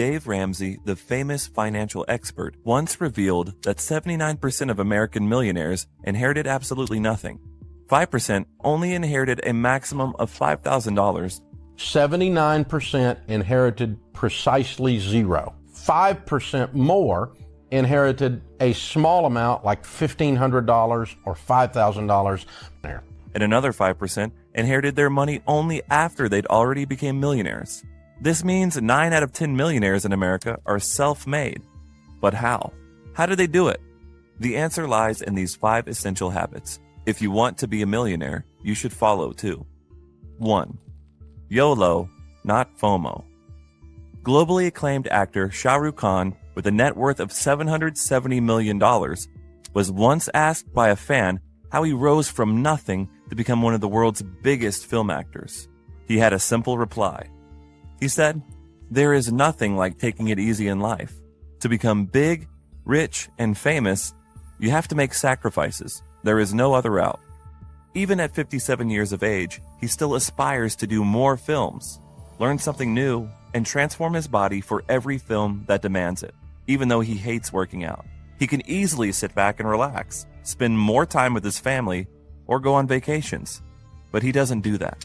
Dave Ramsey, the famous financial expert, once revealed that 79% of American millionaires inherited absolutely nothing. 5% only inherited a maximum of $5,000. 79% inherited precisely zero. 5% more inherited a small amount like $1,500 or $5,000. And another 5% inherited their money only after they'd already became millionaires. This means 9 out of 10 millionaires in America are self-made. But how? How do they do it? The answer lies in these 5 essential habits. If you want to be a millionaire, you should follow too. 1. YOLO Not FOMO. Globally acclaimed actor Shah Rukh Khan, with a net worth of $770 million, was once asked by a fan how he rose from nothing to become one of the world's biggest film actors. He had a simple reply. He said, "There is nothing like taking it easy in life. To become big, rich, and famous, you have to make sacrifices. There is no other route." Even at 57 years of age, he still aspires to do more films, learn something new, and transform his body for every film that demands it, even though he hates working out. He can easily sit back and relax, spend more time with his family, or go on vacations. But he doesn't do that.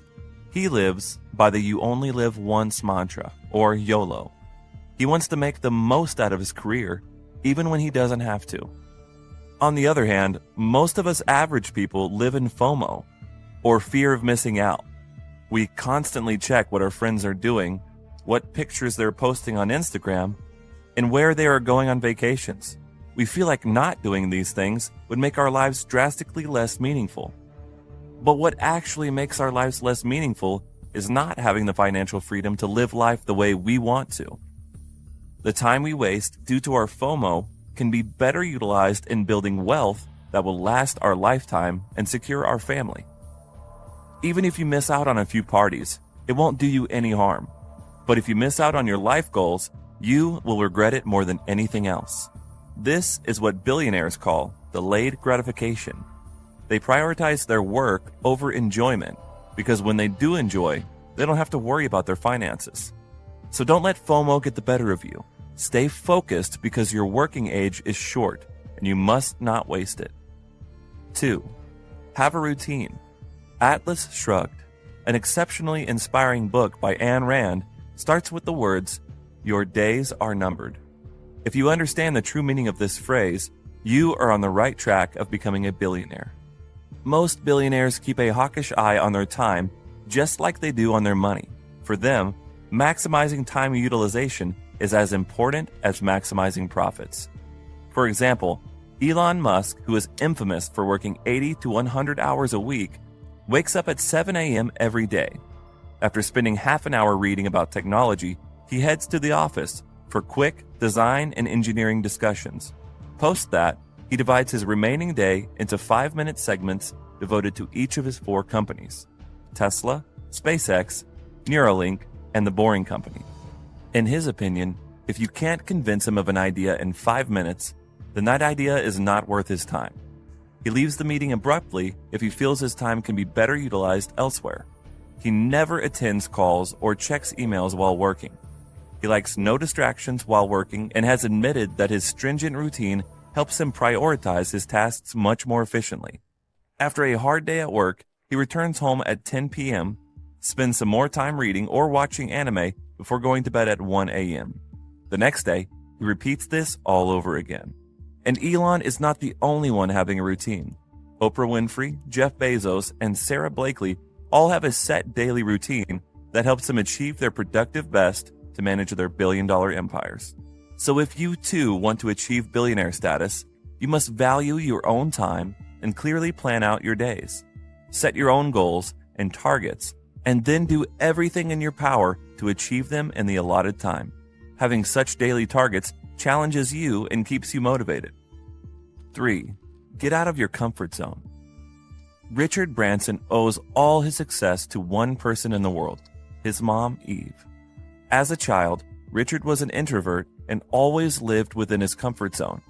He lives by the "you only live once" mantra, or YOLO. He wants to make the most out of his career, even when he doesn't have to. On the other hand, most of us average people live in FOMO, or fear of missing out. We constantly check what our friends are doing, what pictures they're posting on Instagram, and where they are going on vacations. We feel like not doing these things would make our lives drastically less meaningful. But what actually makes our lives less meaningful is not having the financial freedom to live life the way we want to. The time we waste due to our FOMO can be better utilized in building wealth that will last our lifetime and secure our family. Even if you miss out on a few parties, it won't do you any harm. But if you miss out on your life goals, you will regret it more than anything else. This is what billionaires call delayed gratification. They prioritize their work over enjoyment because when they do enjoy, they don't have to worry about their finances. So don't let FOMO get the better of you. Stay focused because your working age is short and you must not waste it. 2. Have a routine. Atlas Shrugged, an exceptionally inspiring book by Ayn Rand, starts with the words, "Your days are numbered." If you understand the true meaning of this phrase, you are on the right track of becoming a billionaire. Most billionaires keep a hawkish eye on their time, just like they do on their money. For them, maximizing time utilization is as important as maximizing profits. For example, Elon Musk, who is infamous for working 80 to 100 hours a week, wakes up at 7 a.m. every day. After spending half an hour reading about technology, he heads to the office for quick design and engineering discussions. Post that, he divides his remaining day into 5-minute segments devoted to each of his 4 companies: Tesla, SpaceX, Neuralink, and The Boring Company. In his opinion, if you can't convince him of an idea in 5 minutes, then that idea is not worth his time. He leaves the meeting abruptly if he feels his time can be better utilized elsewhere. He never attends calls or checks emails while working. He likes no distractions while working and has admitted that his stringent routine helps him prioritize his tasks much more efficiently. After a hard day at work, he returns home at 10 p.m., spends some more time reading or watching anime before going to bed at 1 a.m. The next day, he repeats this all over again. And Elon is not the only one having a routine. Oprah Winfrey, Jeff Bezos, and Sarah Blakely all have a set daily routine that helps them achieve their productive best to manage their billion-dollar empires. So if you too want to achieve billionaire status, you must value your own time and clearly plan out your days. Set your own goals and targets, and then do everything in your power to achieve them in the allotted time. Having such daily targets challenges you and keeps you motivated. 3. Get out of your comfort zone. Richard Branson owes all his success to one person in the world, his mom, Eve. As a child, Richard was an introvert and always lived within his comfort zone.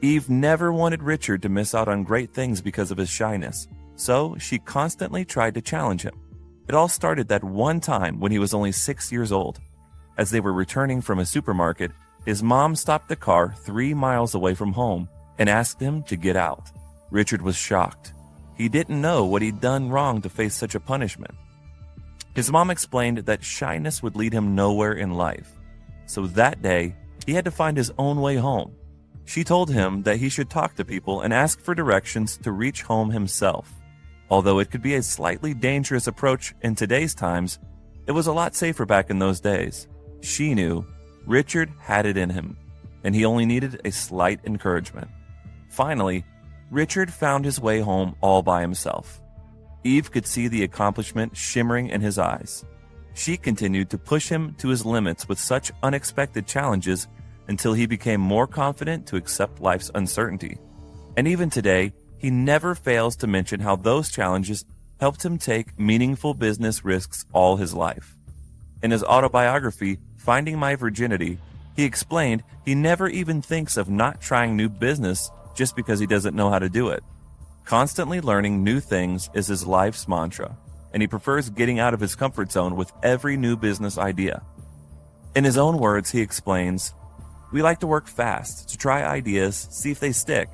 Eve never wanted Richard to miss out on great things because of his shyness, so she constantly tried to challenge him. It all started that one time when he was only 6 years old. As they were returning from a supermarket, his mom stopped the car 3 miles away from home and asked him to get out. Richard was shocked. He didn't know what he'd done wrong to face such a punishment. His mom explained that shyness would lead him nowhere in life. So that day, he had to find his own way home. She told him that he should talk to people and ask for directions to reach home himself. Although it could be a slightly dangerous approach in today's times, it was a lot safer back in those days. She knew Richard had it in him, and he only needed a slight encouragement. Finally, Richard found his way home all by himself. Eve could see the accomplishment shimmering in his eyes. She continued to push him to his limits with such unexpected challenges until he became more confident to accept life's uncertainty. And even today, he never fails to mention how those challenges helped him take meaningful business risks all his life. In his autobiography, Finding My Virginity, he explained he never even thinks of not trying new business just because he doesn't know how to do it. Constantly learning new things is his life's mantra, and he prefers getting out of his comfort zone with every new business idea. In his own words, he explains, "We like to work fast, to try ideas, see if they stick,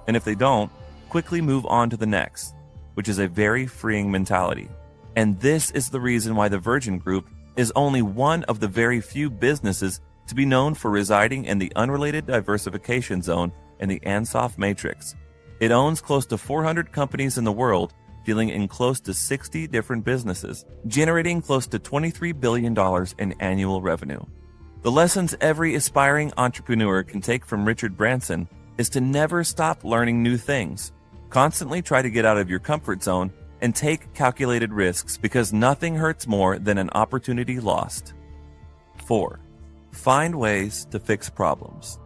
and if they don't, quickly move on to the next," which is a very freeing mentality. And this is the reason why the Virgin Group is only one of the very few businesses to be known for residing in the unrelated diversification zone in the Ansoff Matrix. It owns close to 400 companies in the world, dealing in close to 60 different businesses, generating close to $23 billion in annual revenue. The lessons every aspiring entrepreneur can take from Richard Branson is to never stop learning new things. Constantly try to get out of your comfort zone and take calculated risks, because nothing hurts more than an opportunity lost. 4. Find ways to fix problems.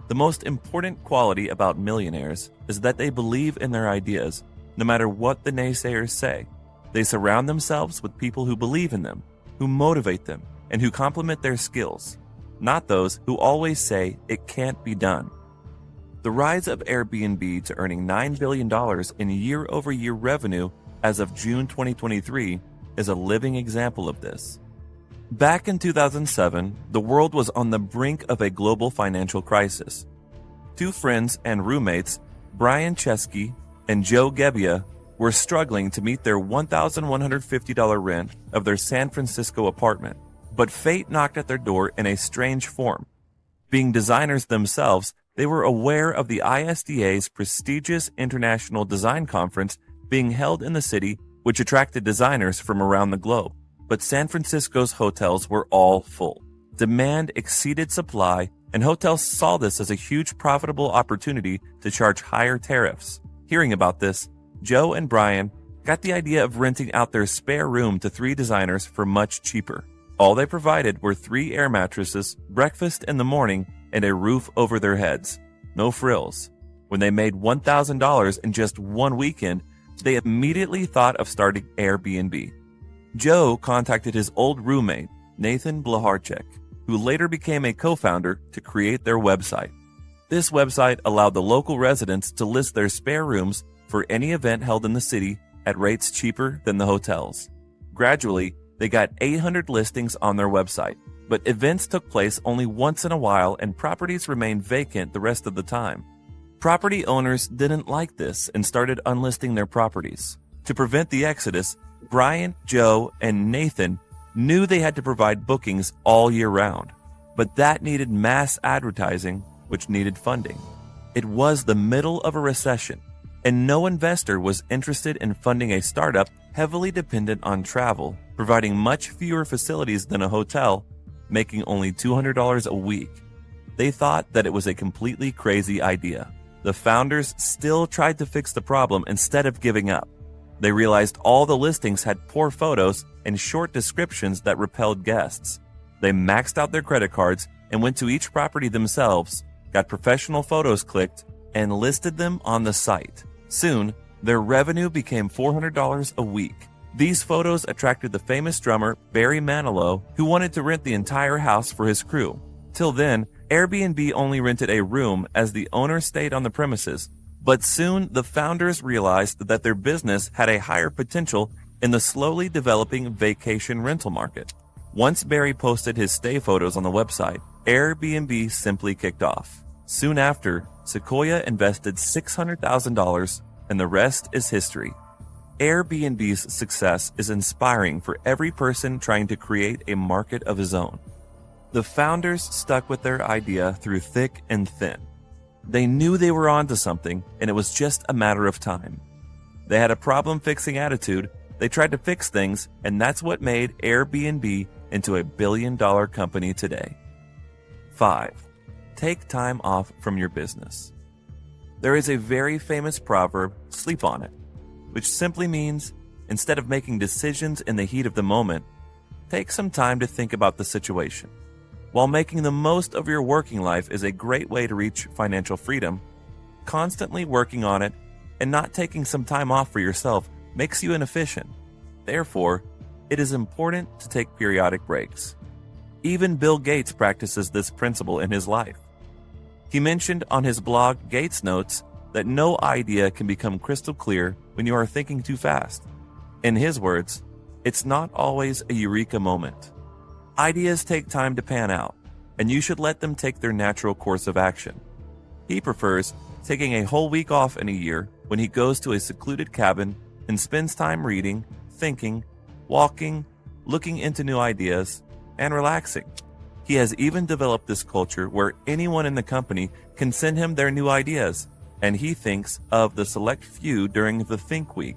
The most important quality about millionaires is that they believe in their ideas, no matter what the naysayers say. They surround themselves with people who believe in them, who motivate them, and who complement their skills, not those who always say it can't be done. The rise of Airbnb to earning $9 billion in year-over-year revenue as of June 2023 is a living example of this. Back in 2007, the world was on the brink of a global financial crisis. Two friends and roommates, Brian Chesky and Joe Gebbia, were struggling to meet their $1,150 rent of their San Francisco apartment, but fate knocked at their door in a strange form. Being designers themselves, they were aware of the ISDA's prestigious International Design Conference being held in the city, which attracted designers from around the globe. But San Francisco's hotels were all full. Demand exceeded supply, and hotels saw this as a huge profitable opportunity to charge higher tariffs. Hearing about this, Joe and Brian got the idea of renting out their spare room to 3 designers for much cheaper. All they provided were 3 air mattresses, breakfast in the morning, and a roof over their heads. No frills. When they made $1,000 in just one weekend, they immediately thought of starting Airbnb. Joe contacted his old roommate, Nathan Blaharchek, who later became a co-founder, to create their website. This website allowed the local residents to list their spare rooms for any event held in the city at rates cheaper than the hotels. Gradually, they got 800 listings on their website, but events took place only once in a while and properties remained vacant the rest of the time. Property owners didn't like this and started unlisting their properties. To prevent the exodus, Brian, Joe, and Nathan knew they had to provide bookings all year round, but that needed mass advertising, which needed funding. It was the middle of a recession, and no investor was interested in funding a startup heavily dependent on travel, providing much fewer facilities than a hotel, making only $200 a week. They thought that it was a completely crazy idea. The founders still tried to fix the problem instead of giving up. They realized all the listings had poor photos and short descriptions that repelled guests. They maxed out their credit cards and went to each property themselves, got professional photos clicked, and listed them on the site. Soon, their revenue became $400 a week. These photos attracted the famous drummer Barry Manilow, who wanted to rent the entire house for his crew. Till then, Airbnb only rented a room as the owner stayed on the premises, but soon the founders realized that their business had a higher potential in the slowly developing vacation rental market. Once Barry posted his stay photos on the website, Airbnb simply kicked off. Soon after, Sequoia invested $600,000, and the rest is history. Airbnb's success is inspiring for every person trying to create a market of his own. The founders stuck with their idea through thick and thin. They knew they were onto something, and it was just a matter of time. They had a problem-fixing attitude. They tried to fix things, and that's what made Airbnb into a billion-dollar company today. 5. Take time off from your business. There is a very famous proverb, sleep on it, which simply means, instead of making decisions in the heat of the moment, take some time to think about the situation. While making the most of your working life is a great way to reach financial freedom, constantly working on it and not taking some time off for yourself makes you inefficient. Therefore, it is important to take periodic breaks. Even Bill Gates practices this principle in his life. He mentioned on his blog Gates Notes that no idea can become crystal clear when you are thinking too fast. In his words, it's not always a eureka moment. Ideas take time to pan out, and you should let them take their natural course of action. He prefers taking a whole week off in a year when he goes to a secluded cabin and spends time reading, thinking, walking, looking into new ideas, and relaxing. He has even developed this culture where anyone in the company can send him their new ideas, and he thinks of the select few during the Think Week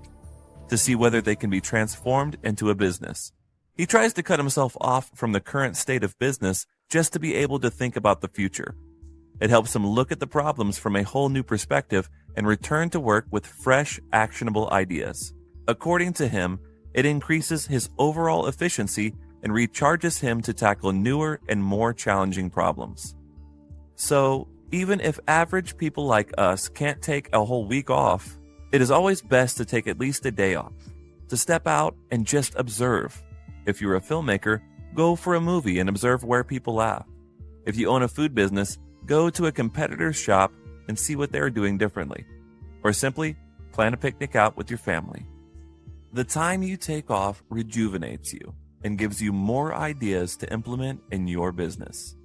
to see whether they can be transformed into a business. He tries to cut himself off from the current state of business just to be able to think about the future. It helps him look at the problems from a whole new perspective and return to work with fresh, actionable ideas. According to him, it increases his overall efficiency and recharges him to tackle newer and more challenging problems. So, even if average people like us can't take a whole week off, it is always best to take at least a day off, to step out and just observe. If you're a filmmaker, go for a movie and observe where people laugh. If you own a food business, go to a competitor's shop and see what they're doing differently. Or simply plan a picnic out with your family. The time you take off rejuvenates you and gives you more ideas to implement in your business.